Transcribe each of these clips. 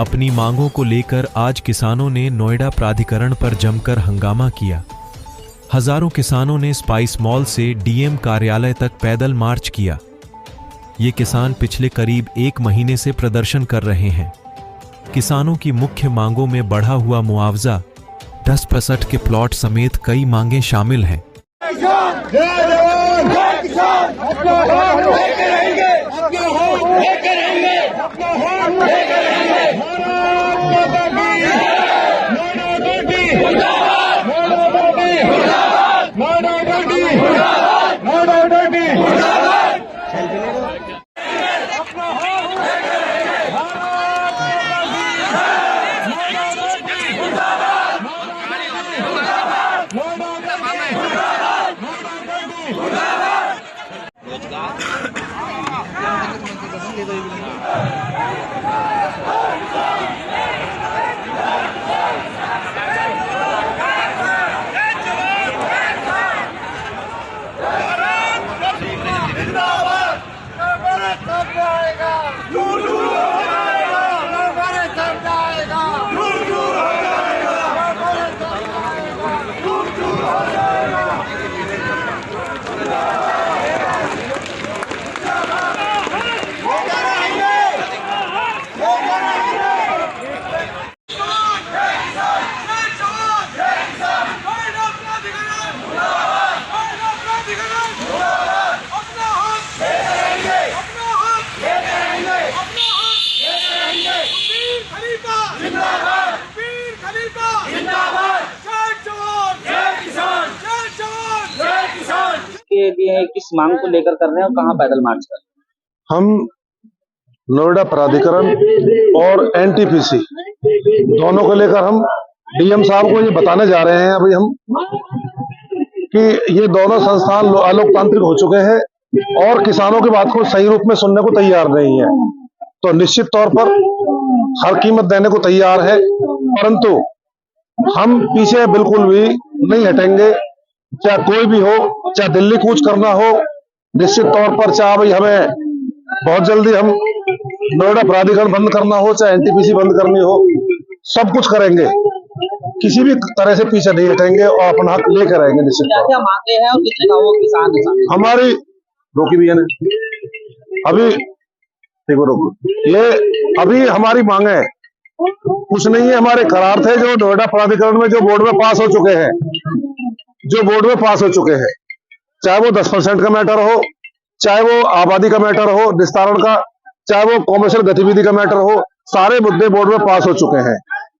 अपनी मांगों को लेकर आज किसानों ने नोएडा प्राधिकरण पर जमकर हंगामा किया। हजारों किसानों ने स्पाइस मॉल से डीएम कार्यालय तक पैदल मार्च किया। ये किसान पिछले करीब 1 महीने से प्रदर्शन कर रहे हैं। किसानों की मुख्य मांगों में बढ़ा हुआ मुआवजा, 10% के प्लॉट समेत कई मांगें शामिल हैं। के लिए किस मांग को लेकर कर रहे हैं और कहाँ पैदल मार्च कर रहे हैं? हम नोएडा प्राधिकरण और एनटीपीसी दोनों को लेकर हम डीएम साहब को ये बताने जा रहे हैं अभी हम कि ये दोनों संस्थान अलोकतांत्रिक हो चुके हैं और किसानों की बात को सही रूप में सुनने को तैयार नहीं है। तो निश्चित तौर पर हर कीमत देने को तैयार है, परंतु हम पीछे बिल्कुल भी नहीं हटेंगे। चाहे कोई भी हो, चाहे दिल्ली कूच करना हो, निश्चित तौर पर चाहे भाई हमें बहुत जल्दी हम नोएडा प्राधिकरण बंद करना हो, चाहे एनटीपीसी बंद करनी हो, सब कुछ करेंगे। किसी भी तरह से पीछे नहीं हटेंगे और अपना हक लेकर आएंगे। निश्चित क्या क्या मांगे हैं और कितने गाँवों के किसान हैं? हमारी रोकी भी है ना अभी, देखो रोको, ये अभी हमारी मांगे है कुछ नहीं है। हमारे करार थे जो नोएडा प्राधिकरण में जो बोर्ड में पास हो चुके हैं, चाहे वो 10% का मैटर हो, चाहे वो आबादी का मैटर हो, विस्तारण का, चाहे वो कॉमर्शियल गतिविधि का मैटर हो, सारे मुद्दे बोर्ड में पास हो चुके हैं।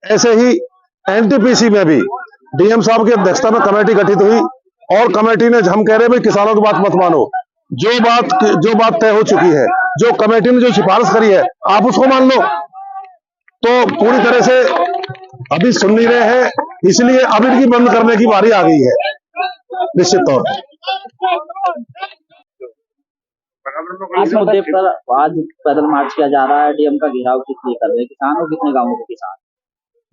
ऐसे ही एनटीपीसी में भी डीएम साहब की अध्यक्षता में कमेटी गठित हुई और कमेटी ने, हम कह रहे हैं भाई किसानों की बात मत मानो, जो बात तय हो चुकी है, जो कमेटी ने जो सिफारिश करी है आप उसको मान लो। तो पूरी तरह से अभी सुन नहीं रहे हैं, इसलिए अब इनकी बंद करने की बारी आ गई है निश्चित तौर पर। इस मुद्दे पर आज पैदल मार्च किया जा रहा है। डीएम का घेराव किस लिए कर रहे हैं किसान और कितने गाँवों के किसान?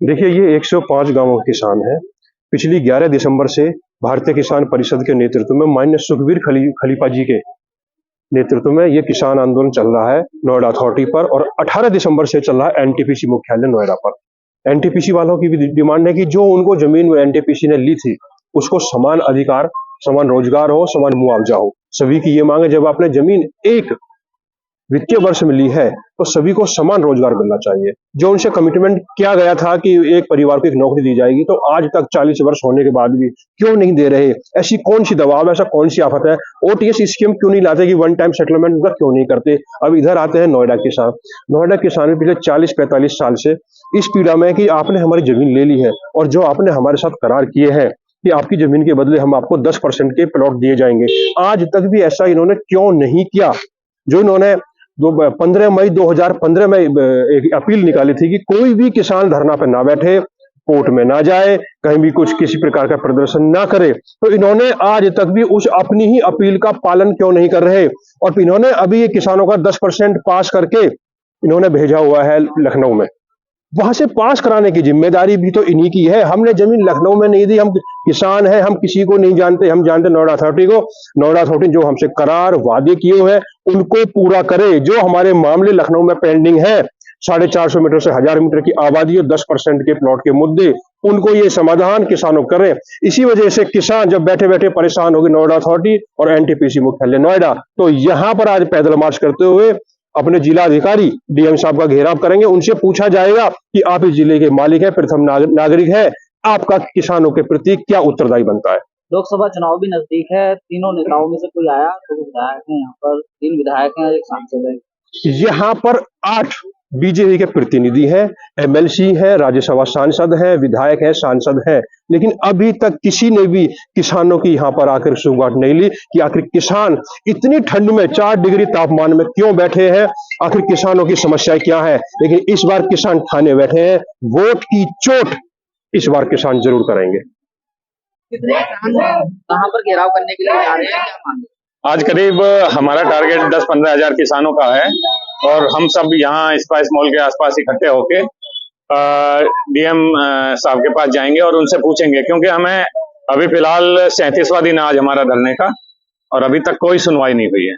देखिए, ये 105 गांवों के किसान हैं। पिछली 11 दिसंबर से भारतीय किसान परिषद के नेतृत्व में माननीय सुखबीर खलीफा जी के नेतृत्व में ये किसान आंदोलन चल रहा है नोएडा अथॉरिटी पर, और 18 दिसंबर से चल रहा है एनटीपीसी मुख्यालय नोएडा पर। एनटीपीसी वालों की भी डिमांड है कि जो उनको जमीन एनटीपीसी ने ली थी उसको समान अधिकार, समान रोजगार हो, समान मुआवजा हो। सभी की ये मांग है, जब आपने जमीन एक वित्तीय वर्ष में ली है तो सभी को समान रोजगार मिलना चाहिए। जो उनसे कमिटमेंट किया गया था कि एक परिवार को एक नौकरी दी जाएगी, तो आज तक 40 वर्ष होने के बाद भी क्यों नहीं दे रहे? ऐसी कौन सी दबाव, ऐसा कौन सी आफत है? ओटीएस स्कीम क्यों नहीं लाते कि वन टाइम सेटलमेंट उनका क्यों नहीं करते? अब इधर आते हैं नोएडा किसान। नोएडा किसान पिछले 40-45 साल से इस पीड़ा में है कि आपने हमारी जमीन ले ली है और जो आपने हमारे साथ करार किए हैं कि आपकी जमीन के बदले हम आपको 10% के प्लॉट दिए जाएंगे, आज तक भी ऐसा इन्होंने क्यों नहीं किया? जो इन्होंने 15 मई 2015 में एक अपील निकाली थी कि कोई भी किसान धरना पर ना बैठे, कोर्ट में ना जाए, कहीं भी कुछ किसी प्रकार का प्रदर्शन ना करे, तो इन्होंने आज तक भी उस अपनी ही अपील का पालन क्यों नहीं कर रहे? और इन्होंने अभी ये किसानों का 10% पास करके इन्होंने भेजा हुआ है लखनऊ में। वहां से पास कराने की जिम्मेदारी भी तो इन्हीं की है। हमने जमीन लखनऊ में नहीं दी, हम किसान हैं, हम किसी को नहीं जानते, हम जानते नोएडा अथॉरिटी को। नोएडा अथॉरिटी जो हमसे करार वादे किए हुए हैं उनको पूरा करे। जो हमारे मामले लखनऊ में पेंडिंग है, 450 मीटर से 1000 मीटर की आबादी और 10% के प्लॉट के मुद्दे, उनको ये समाधान किसानों करें। इसी वजह से किसान जब बैठे बैठे परेशान हो गए नोएडा अथॉरिटी और एनटीपीसी मुख्यालय नोएडा, तो यहाँ पर आज पैदल मार्च करते हुए अपने जिला अधिकारी डीएम साहब का घेराव करेंगे। उनसे पूछा जाएगा कि आप इस जिले के मालिक हैं, प्रथम नागरिक है, आपका किसानों के प्रति क्या उत्तरदायी बनता है। लोकसभा चुनाव भी नजदीक है, तीनों नेताओं में से कोई आया? तो विधायक हैं यहाँ पर, 3 विधायक हैं, 1 सांसद है। यहाँ पर 8 बीजेपी के प्रतिनिधि हैं, एमएलसी है, राज्यसभा सांसद है, विधायक है, सांसद है, लेकिन अभी तक किसी ने भी किसानों की यहाँ पर आकर सुगाट नहीं ली कि आखिर किसान इतनी ठंड में 4 डिग्री तापमान में क्यों बैठे हैं, आखिर किसानों की समस्याएं क्या है। लेकिन इस बार किसान ठाने बैठे हैं, वोट की चोट इस बार किसान जरूर करेंगे। कितने किसान कहाँ पर घेराव करने के लिए आ रहे हैं, क्या मांग? आज करीब हमारा टारगेट 10-15 हजार किसानों का है और हम सब यहाँ स्पाइस मॉल के आसपास इकट्ठे होके डीएम साहब के पास जाएंगे और उनसे पूछेंगे, क्योंकि हमें अभी फिलहाल 37वां दिन आज हमारा धरने का और अभी तक कोई सुनवाई नहीं हुई है।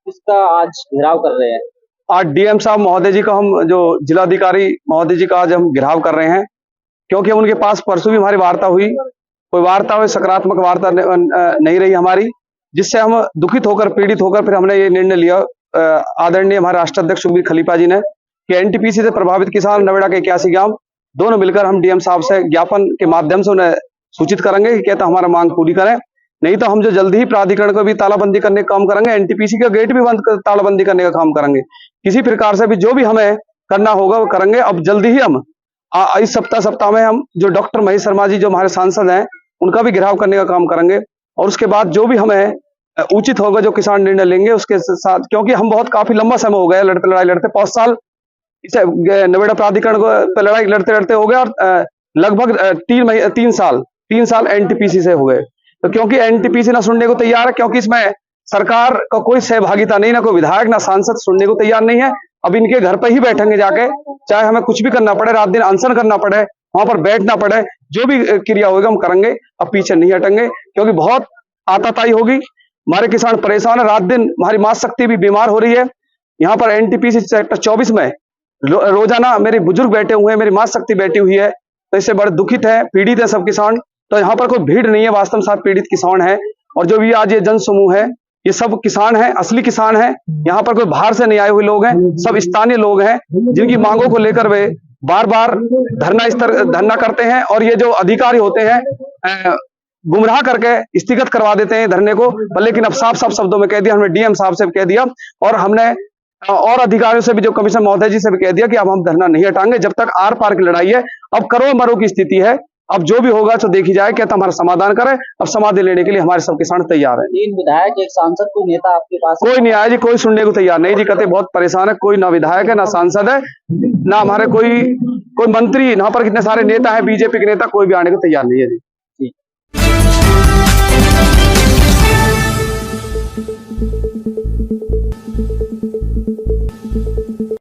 किसका आज घेराव कर रहे हैं? आज डीएम साहब महोदय जी का, हम जो जिलाधिकारी महोदय जी का आज हम घेराव कर रहे हैं, क्योंकि उनके पास परसों भी हमारी वार्ता हुई, कोई वार्ता हुई, सकारात्मक वार्ता नहीं रही हमारी, जिससे हम दुखित होकर, पीड़ित होकर फिर हमने ये निर्णय लिया, आदरणीय हमारे राष्ट्राध्यक्ष सुखबीर खलीफा जी ने, कि एनटीपीसी से प्रभावित किसान नोएडा के 81 गांव दोनों मिलकर हम डीएम साहब से ज्ञापन के माध्यम से उन्हें सूचित करेंगे कि कहता हमारा मांग पूरी करें, नहीं तो हम जो जल्दी ही प्राधिकरण को भी तालाबंदी करने का काम करेंगे, एनटीपीसी का गेट भी बंद कर तालाबंदी करने का काम करेंगे। किसी प्रकार से भी जो भी हमें करना होगा वो करेंगे। अब जल्दी ही हम इस सप्ताह में हम जो डॉक्टर महेश शर्मा जी जो हमारे सांसद हैं उनका भी घेराव करने का काम करेंगे, और उसके बाद जो भी हमें उचित होगा, जो किसान निर्णय लेंगे उसके साथ, क्योंकि हम बहुत काफी लंबा समय हो गया लड़ाई लड़ते 5 साल इसे नोएडा प्राधिकरण को लड़ाई लड़ते लड़ते हो गया, और लगभग 3 साल एनटीपीसी से हो गए। तो क्योंकि एनटीपीसी ना सुनने को तैयार है, क्योंकि इसमें सरकार का कोई सहभागिता नहीं, ना कोई विधायक ना सांसद सुनने को तैयार नहीं है। अब इनके घर पर ही बैठेंगे जाके, चाहे हमें कुछ भी करना पड़े, रात दिन अनशन करना पड़े, वहां पर बैठना पड़े, जो भी क्रिया होगा हम करेंगे। अब पीछे नहीं हटेंगे, क्योंकि बहुत आताताई होगी, हमारे किसान परेशान है, रात दिन हमारी मां शक्ति भी बीमार हो रही है। यहाँ पर एनटीपीसी सेक्टर 24 में रोजाना मेरे बुजुर्ग बैठे हुए हैं, मेरी मां शक्ति बैठी हुई है, तो इससे बड़े दुखित है, पीड़ित है सब किसान। तो यहाँ पर कोई भीड़ नहीं है, वास्तव में साथ पीड़ित किसान है, और जो भी आज ये जन समूह है ये सब किसान हैं, असली किसान हैं। यहाँ पर कोई बाहर से नहीं आए हुए लोग हैं, सब स्थानीय लोग हैं, जिनकी मांगों को लेकर वे बार बार धरना करते हैं, और ये जो अधिकारी होते हैं गुमराह करके स्थगित करवा देते हैं धरने को। लेकिन अब साफ साफ शब्दों में कह दिया, हमने डीएम साहब से कह दिया, और हमने और अधिकारियों से भी, जो कमिश्नर महोदय जी से भी कह दिया कि अब हम धरना नहीं हटाएंगे जब तक आर पार की लड़ाई है। अब करो मरो की स्थिति है, अब जो भी होगा तो देखी जाए, क्या हमारा समाधान करें। अब समाधान लेने के लिए हमारे सब किसान तैयार हैं। 3 विधायक, 1 सांसद, कोई नेता आपके पास? कोई नहीं आया जी, कोई सुनने को तैयार नहीं जी, कहते बहुत परेशान है, कोई ना विधायक है, ना सांसद है, ना हमारे कोई मंत्री, यहाँ पर कितने सारे नेता हैं बीजेपी के नेता, कोई भी आने को तैयार नहीं है जी।